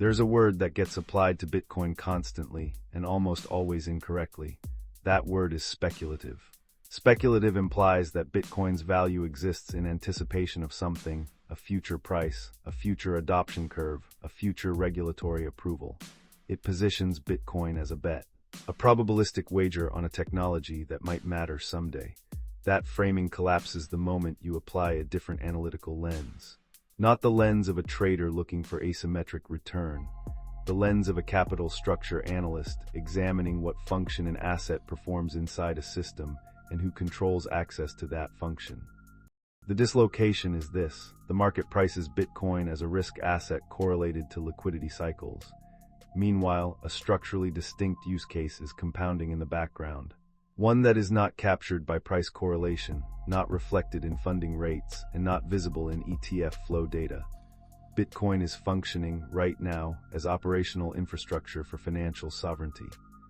There's a word that gets applied to Bitcoin constantly and almost always incorrectly. That word is speculative. Speculative implies that Bitcoin's value exists in anticipation of something, a future price, a future adoption curve, a future regulatory approval. It positions Bitcoin as a bet, a probabilistic wager on a technology that might matter someday. That framing collapses the moment you apply a different analytical lens. Not the lens of a trader looking for asymmetric return, the lens of a capital structure analyst examining what function an asset performs inside a system and who controls access to that function. The dislocation is this: the market prices Bitcoin as a risk asset correlated to liquidity cycles. Meanwhile, a structurally distinct use case is compounding in the background. One that is not captured by price correlation, not reflected in funding rates, and not visible in ETF flow data. Bitcoin is functioning, right now, as operational infrastructure for financial sovereignty.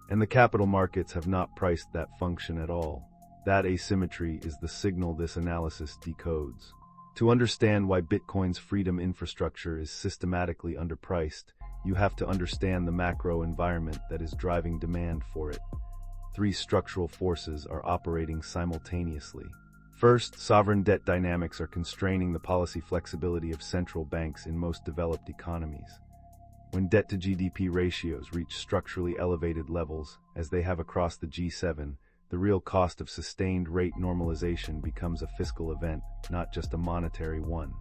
And the capital markets have not priced that function at all. That asymmetry is the signal this analysis decodes. To understand why Bitcoin's freedom infrastructure is systematically underpriced, you have to understand the macro environment that is driving demand for it. Three structural forces are operating simultaneously. First, sovereign debt dynamics are constraining the policy flexibility of central banks in most developed economies. When debt-to-GDP ratios reach structurally elevated levels, as they have across the G7, the real cost of sustained rate normalization becomes a fiscal event, not just a monetary one.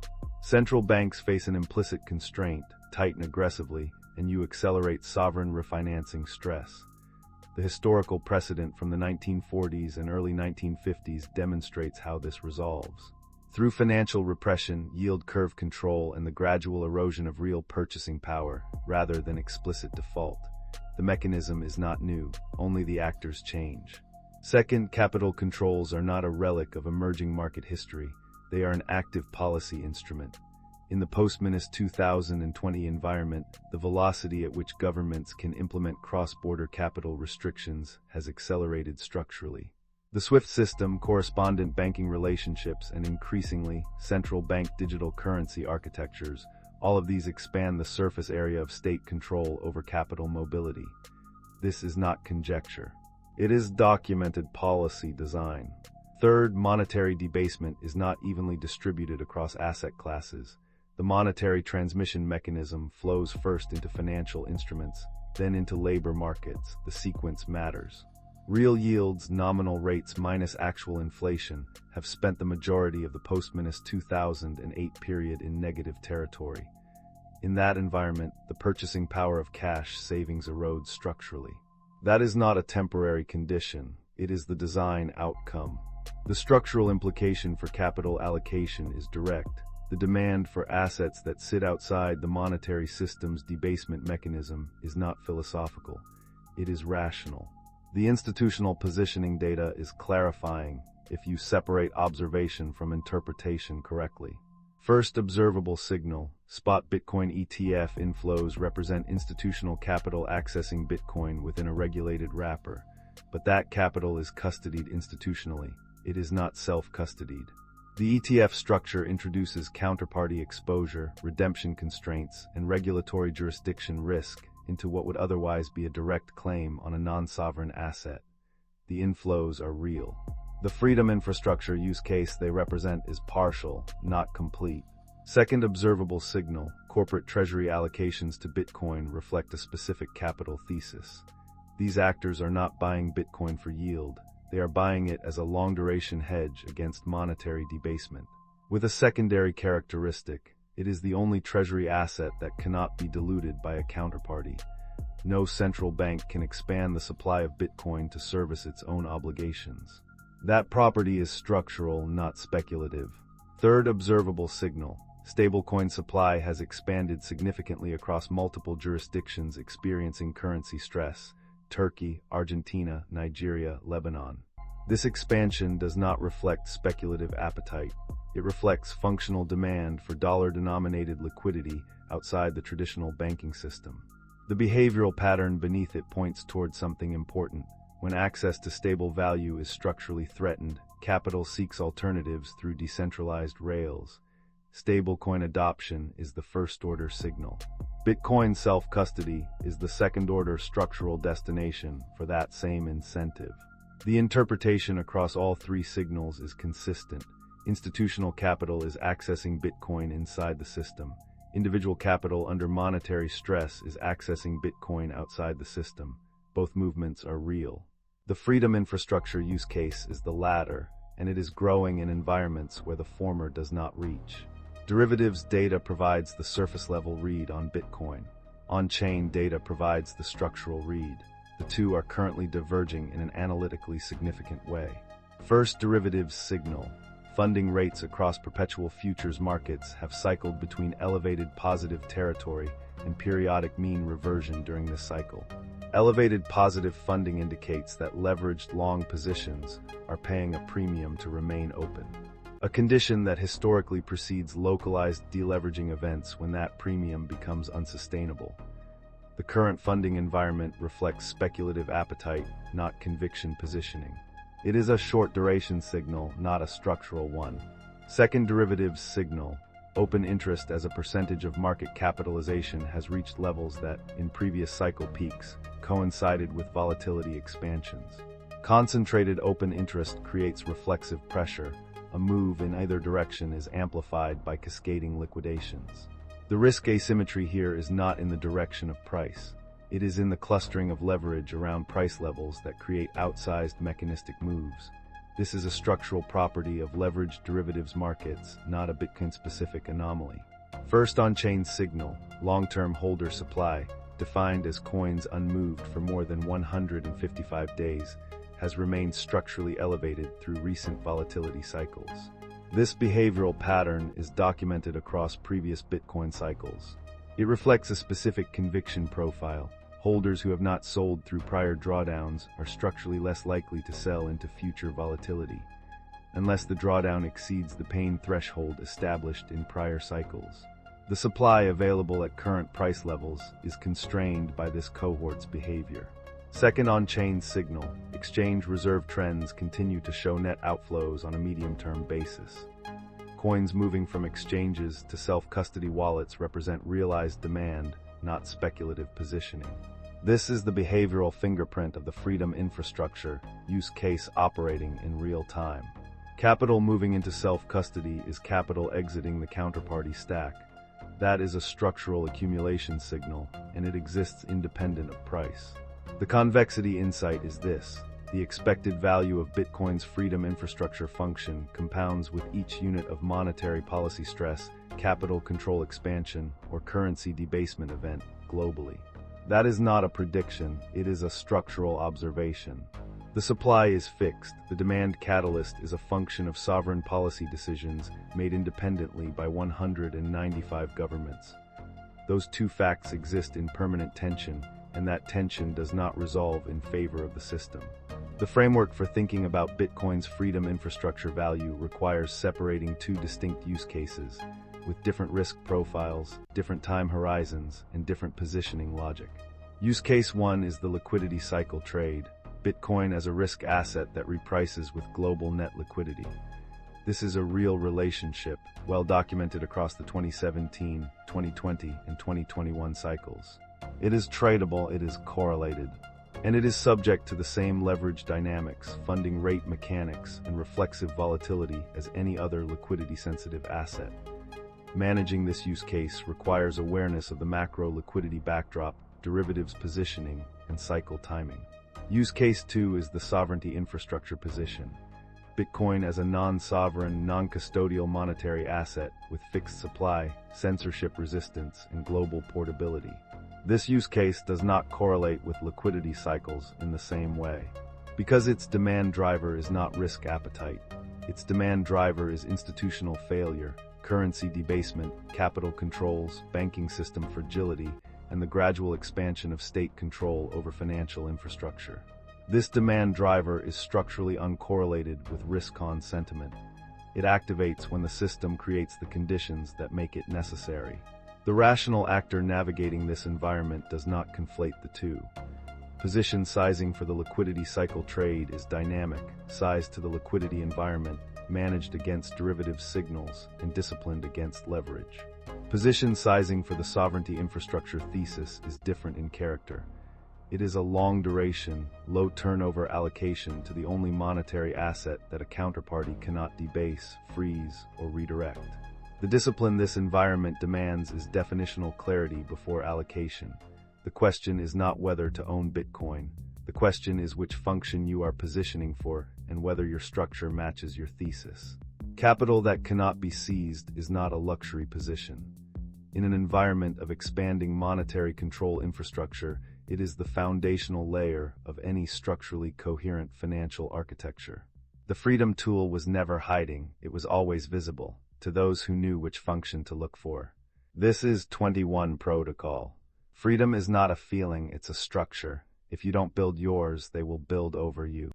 Central banks face an implicit constraint: tighten aggressively, and you accelerate sovereign refinancing stress. The historical precedent from the 1940s and early 1950s demonstrates how this resolves. Through financial repression, yield curve control, and the gradual erosion of real purchasing power, rather than explicit default. The mechanism is not new, only the actors change. Second, capital controls are not a relic of emerging market history, they are an active policy instrument. In the post-amidst 2020 environment, the velocity at which governments can implement cross-border capital restrictions has accelerated structurally. The SWIFT system, correspondent banking relationships, and increasingly, central bank digital currency architectures, all of these expand the surface area of state control over capital mobility. This is not conjecture. It is documented policy design. Third, monetary debasement is not evenly distributed across asset classes. The monetary transmission mechanism flows first into financial instruments, then into labor markets. The sequence matters. Real yields, nominal rates minus actual inflation, have spent the majority of the post-amidst 2008 period in negative territory. In that environment, the purchasing power of cash savings erodes structurally. That is not a temporary condition, it is the design outcome. The structural implication for capital allocation is direct. The demand for assets that sit outside the monetary system's debasement mechanism is not philosophical. It is rational. The institutional positioning data is clarifying if you separate observation from interpretation correctly. First observable signal: spot Bitcoin ETF inflows represent institutional capital accessing Bitcoin within a regulated wrapper. But that capital is custodied institutionally. It is not self-custodied. The ETF structure introduces counterparty exposure, redemption constraints, and regulatory jurisdiction risk into what would otherwise be a direct claim on a non-sovereign asset. The inflows are real. The freedom infrastructure use case they represent is partial, not complete. Second observable signal: corporate treasury allocations to Bitcoin reflect a specific capital thesis. These actors are not buying Bitcoin for yield. They are buying it as a long-duration hedge against monetary debasement. With a secondary characteristic: it is the only treasury asset that cannot be diluted by a counterparty. No central bank can expand the supply of Bitcoin to service its own obligations. That property is structural, not speculative. Third observable signal: stablecoin supply has expanded significantly across multiple jurisdictions experiencing currency stress: Turkey, Argentina, Nigeria, Lebanon. This expansion does not reflect speculative appetite. It reflects functional demand for dollar-denominated liquidity outside the traditional banking system. The behavioral pattern beneath it points toward something important. When access to stable value is structurally threatened, capital seeks alternatives through decentralized rails. stablecoin adoption is the first-order signal. Bitcoin self-custody is the second-order structural destination for that same incentive. The interpretation across all three signals is consistent. Institutional capital is accessing Bitcoin inside the system. Individual capital under monetary stress is accessing Bitcoin outside the system. Both movements are real. The freedom infrastructure use case is the latter, and it is growing in environments where the former does not reach. Derivatives data provides the surface-level read on Bitcoin. On-chain data provides the structural read. The two are currently diverging in an analytically significant way. First, derivatives signal. Funding rates across perpetual futures markets have cycled between elevated positive territory and periodic mean reversion during this cycle. Elevated positive funding indicates that leveraged long positions are paying a premium to remain open, a condition that historically precedes localized deleveraging events when that premium becomes unsustainable. The current funding environment reflects speculative appetite, not conviction positioning. It is a short-duration signal, not a structural one. Second, derivatives signal. Open interest as a percentage of market capitalization has reached levels that, in previous cycle peaks, coincided with volatility expansions. Concentrated open interest creates reflexive pressure. A move in either direction is amplified by cascading liquidations. The risk asymmetry here is not in the direction of price. It is in the clustering of leverage around price levels that create outsized mechanistic moves. This is a structural property of leveraged derivatives markets, not a Bitcoin-specific anomaly. First, on-chain signal, long-term holder supply, defined as coins unmoved for more than 155 days, has remained structurally elevated through recent volatility cycles. This behavioral pattern is documented across previous Bitcoin cycles. It reflects a specific conviction profile. Holders who have not sold through prior drawdowns are structurally less likely to sell into future volatility, unless the drawdown exceeds the pain threshold established in prior cycles. The supply available at current price levels is constrained by this cohort's behavior. Second, on-chain signal. Exchange reserve trends continue to show net outflows on a medium-term basis. Coins moving from exchanges to self-custody wallets represent realized demand, not speculative positioning. This is the behavioral fingerprint of the freedom infrastructure use case operating in real time. Capital moving into self-custody is capital exiting the counterparty stack. That is a structural accumulation signal, and it exists independent of price. The convexity insight is this: the expected value of Bitcoin's freedom infrastructure function compounds with each unit of monetary policy stress, capital control expansion, or currency debasement event globally. That is not a prediction, it is a structural observation. The supply is fixed, the demand catalyst is a function of sovereign policy decisions made independently by 195 governments. Those two facts exist in permanent tension, and that tension does not resolve in favor of the system. The framework for thinking about Bitcoin's freedom infrastructure value requires separating two distinct use cases, with different risk profiles, different time horizons, and different positioning logic. Use case 1 is the liquidity cycle trade, Bitcoin as a risk asset that reprices with global net liquidity. This is a real relationship, well documented across the 2017, 2020, and 2021 cycles. It is tradable, it is correlated, and it is subject to the same leverage dynamics, funding rate mechanics, and reflexive volatility as any other liquidity-sensitive asset. Managing this use case requires awareness of the macro liquidity backdrop, derivatives positioning, and cycle timing. Use case 2 is the sovereignty infrastructure position. Bitcoin as a non-sovereign, non-custodial monetary asset with fixed supply, censorship resistance, and global portability. This use case does not correlate with liquidity cycles in the same way. Because its demand driver is not risk appetite, its demand driver is institutional failure, currency debasement, capital controls, banking system fragility, and the gradual expansion of state control over financial infrastructure. This demand driver is structurally uncorrelated with risk-on sentiment. It activates when the system creates the conditions that make it necessary. The rational actor navigating this environment does not conflate the two. Position sizing for the liquidity cycle trade is dynamic, sized to the liquidity environment, managed against derivative signals, and disciplined against leverage. Position sizing for the sovereignty infrastructure thesis is different in character. It is a long-duration, low-turnover allocation to the only monetary asset that a counterparty cannot debase, freeze, or redirect. The discipline this environment demands is definitional clarity before allocation. The question is not whether to own Bitcoin. The question is which function you are positioning for and whether your structure matches your thesis. Capital that cannot be seized is not a luxury position. In an environment of expanding monetary control infrastructure, it is the foundational layer of any structurally coherent financial architecture. The freedom tool was never hiding, it was always visible, to those who knew which function to look for. This is 21 Protocol. Freedom is not a feeling, it's a structure. If you don't build yours, they will build over you.